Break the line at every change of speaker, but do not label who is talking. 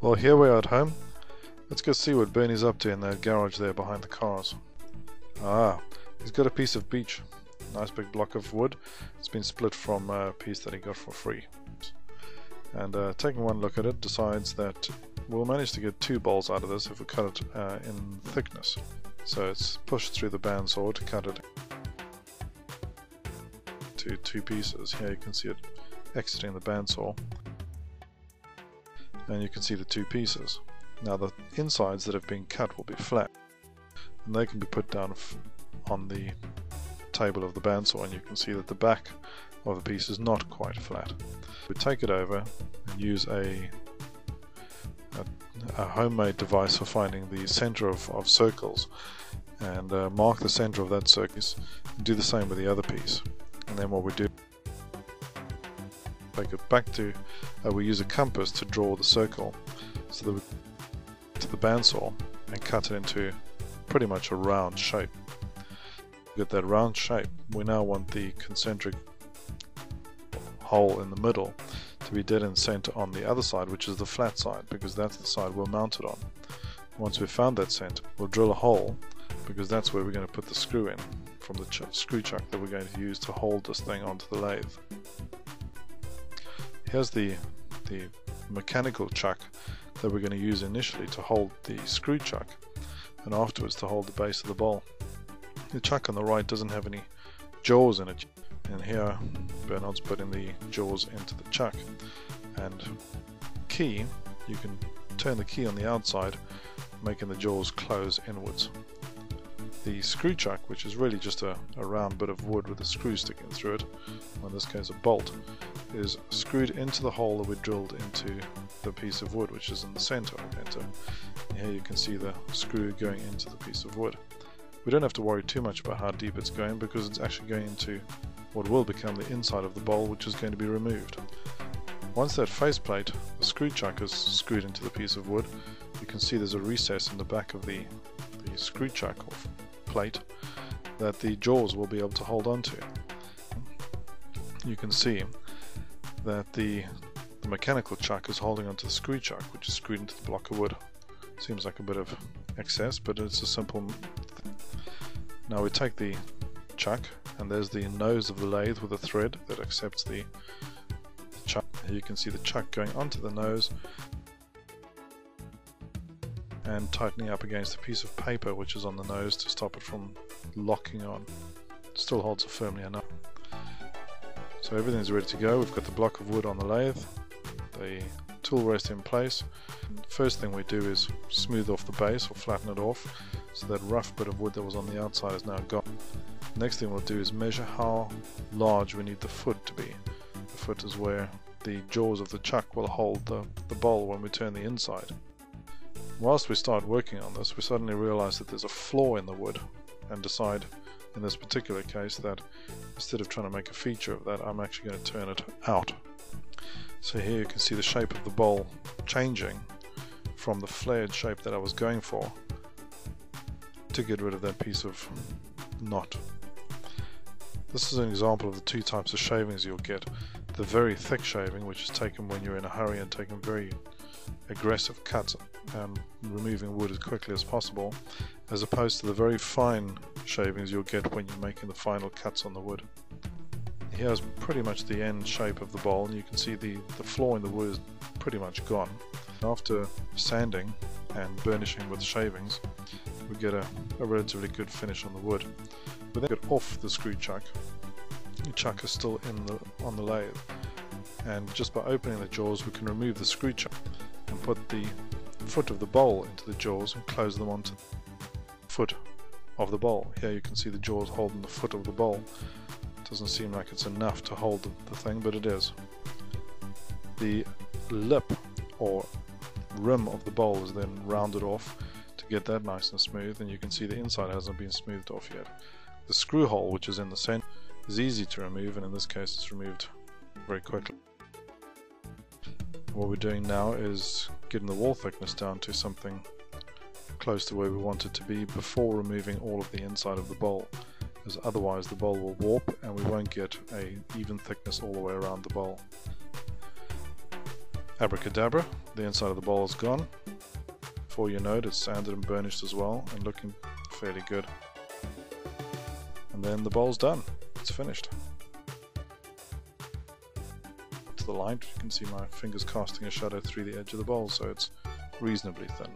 Well, here we are at home. Let's go see what Bernie's up to in that garage there behind the cars. Ah, he's got a piece of beech. Nice big block of wood. It's been split from a piece that he got for free. And taking one look at it, decides that we'll manage to get 2 bowls out of this if we cut it in thickness. So it's pushed through the bandsaw to cut it to 2 pieces. Here you can see it exiting the bandsaw. And you can see the 2 pieces. Now the insides that have been cut will be flat, and they can be put down on the table of the bandsaw, and you can see that the back of the piece is not quite flat. We take it over and use a homemade device for finding the center of circles, and mark the center of that circle, and do the same with the other piece. And then what we do, take it back to, we use a compass to draw the circle so that we to the bandsaw and cut it into pretty much a round shape. Get that round shape, we now want the concentric hole in the middle to be dead in center on the other side, which is the flat side, because that's the side we'll mount it on. Once we've found that center, we'll drill a hole, because that's where we're going to put the screw in from the screw chuck that we're going to use to hold this thing onto the lathe. Here's the mechanical chuck that we're going to use initially to hold the screw chuck, and afterwards to hold the base of the bowl. The chuck on the right doesn't have any jaws in it, and here Bernard's putting the jaws into the chuck. And key, you can turn the key on the outside, making the jaws close inwards. The screw chuck, which is really just a round bit of wood with a screw sticking through it, or in this case a bolt, is screwed into the hole that we drilled into the piece of wood, which is in the center of it. And here you can see the screw going into the piece of wood. We don't have to worry too much about how deep it's going, because it's actually going into what will become the inside of the bowl, which is going to be removed. Once that faceplate, the screw chuck, is screwed into the piece of wood, you can see there's a recess in the back of the screw chuck or plate that the jaws will be able to hold on to. You can see that the mechanical chuck is holding onto the screw chuck, which is screwed into the block of wood. Seems like a bit of excess, but it's a simple thing. Now we take the chuck, and there's the nose of the lathe with a thread that accepts the chuck. Here you can see the chuck going onto the nose and tightening up against a piece of paper which is on the nose to stop it from locking on. It still holds it firmly enough. So everything's ready to go. We've got the block of wood on the lathe, the tool rest in place. First thing we do is smooth off the base, or flatten it off, so that rough bit of wood that was on the outside is now gone. Next thing we'll do is measure how large we need the foot to be. The foot is where the jaws of the chuck will hold the bowl when we turn the inside. Whilst we start working on this, we suddenly realize that there's a flaw in the wood, and decide in this particular case that instead of trying to make a feature of that, I'm actually going to turn it out. So here you can see the shape of the bowl changing from the flared shape that I was going for, to get rid of that piece of knot. This is an example of the 2 types of shavings you'll get. The very thick shaving, which is taken when you're in a hurry and taking very aggressive cuts and removing wood as quickly as possible, as opposed to the very fine shavings you'll get when you're making the final cuts on the wood. Here's pretty much the end shape of the bowl, and you can see the flaw in the wood is pretty much gone. After sanding and burnishing with shavings, we get a relatively good finish on the wood. We then get off the screw chuck. The chuck is still on the lathe, and just by opening the jaws we can remove the screw chuck and put the foot of the bowl into the jaws and close them onto the foot of the bowl. Here you can see the jaws holding the foot of the bowl. Doesn't seem like it's enough to hold the thing, but it is. The lip or rim of the bowl is then rounded off to get that nice and smooth, and you can see the inside hasn't been smoothed off yet. The screw hole, which is in the center, is easy to remove, and in this case it's removed very quickly. What we're doing now is getting the wall thickness down to something close to where we want it to be before removing all of the inside of the bowl, as otherwise the bowl will warp and we won't get a even thickness all the way around the bowl. Abracadabra, the inside of the bowl is gone. Before you know it, it's sanded and burnished as well and looking fairly good. And then the bowl's done. It's finished. Up to the light, you can see my fingers casting a shadow through the edge of the bowl, so it's reasonably thin.